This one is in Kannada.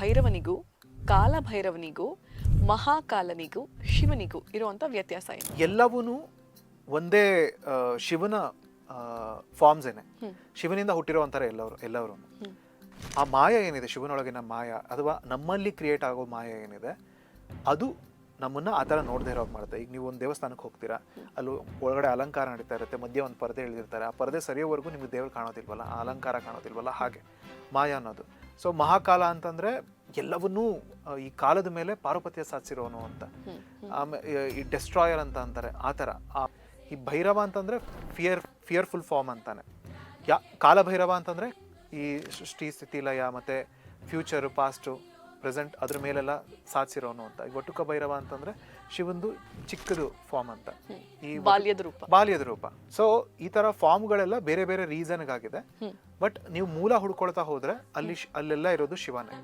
ಭೈರವನಿಗೂ ಕಾಲಭೈರವನಿಗೂ ಮಹಾಕಾಲನಿಗೂ ಶಿವನಿಗೂ ಇರುವಂತ ವ್ಯತ್ಯಾಸ ಏನು? ಎಲ್ಲವೂ ಒಂದೇ ಶಿವನ ಫಾರ್ಮ್ಸ್ ಏನೆ. ಶಿವನಿಂದ ಹುಟ್ಟಿರುವಂತಾರೆ ಎಲ್ಲರೂ. ಆ ಮಾಯ ಏನಿದೆ, ಶಿವನೊಳಗಿನ ಮಾಯ ಅಥವಾ ನಮ್ಮಲ್ಲಿ ಕ್ರಿಯೇಟ್ ಆಗೋ ಮಾಯ ಏನಿದೆ, ಅದು ನಮ್ಮನ್ನ ಆ ಥರ ನೋಡದೇ ಇರೋಕೆ ಮಾಡುತ್ತೆ. ಈಗ ನೀವು ಒಂದು ದೇವಸ್ಥಾನಕ್ಕೆ ಹೋಗ್ತೀರಾ, ಅಲ್ಲಿ ಒಳಗಡೆ ಅಲಂಕಾರ ನಡೀತಾ ಇರುತ್ತೆ, ಮಧ್ಯೆ ಒಂದು ಪರದೆ ಎಳೆದಿರ್ತಾರೆ, ಆ ಪರದೆ ಸರಿಯೋವರೆಗೂ ನಿಮ್ಗೆ ದೇವ್ರು ಕಾಣೋದಿಲ್ವಲ್ಲ, ಆ ಅಲಂಕಾರ ಕಾಣೋದಿಲ್ವಲ್ಲ, ಹಾಗೆ ಮಾಯ ಅನ್ನೋದು. ಸೊ ಮಹಾಕಾಲ ಅಂತಂದ್ರೆ ಎಲ್ಲವನ್ನೂ ಈ ಕಾಲದ ಮೇಲೆ ಪಾರುಪತ್ಯ ಸಾಧಿಸಿರೋನು ಅಂತ. ಆಮೇಲೆ ಈ ಡೆಸ್ಟ್ರಾಯರ್ ಅಂತ ಅಂತಾರೆ, ಆ ಥರ. ಈ ಭೈರವ ಅಂತಂದ್ರೆ ಫಿಯರ್ಫುಲ್ ಫಾರ್ಮ್ ಅಂತಾನೆ. ಕಾಲಭೈರವ ಅಂತಂದ್ರೆ ಈ ಸೃಷ್ಟಿ ಸ್ಥಿತಿ ಲಯ ಮತ್ತೆ ಫ್ಯೂಚರ್ ಪಾಸ್ಟು ಪ್ರೆಸೆಂಟ್ ಅದ್ರ ಮೇಲೆಲ್ಲ ಸಾಧಿಸಿರೋನು ಅಂತ. ಈ ವಟುಕ ಭೈರವ ಅಂತಂದ್ರೆ ಶಿವಂದು ಚಿಕ್ಕದು ಫಾರ್ಮ್ ಅಂತ, ಈ ಬಾಲ್ಯದ ರೂಪ. ಸೊ ಈ ತರ ಫಾರ್ಮ್ಗಳೆಲ್ಲ ಬೇರೆ ಬೇರೆ ರೀಸನ್ಗಾಗಿದೆ. ಬಟ್ ನೀವು ಮೂಲ ಹುಡ್ಕೊಳ್ತಾ ಹೋದ್ರೆ ಅಲ್ಲೆಲ್ಲ ಇರೋದು ಶಿವನೇ.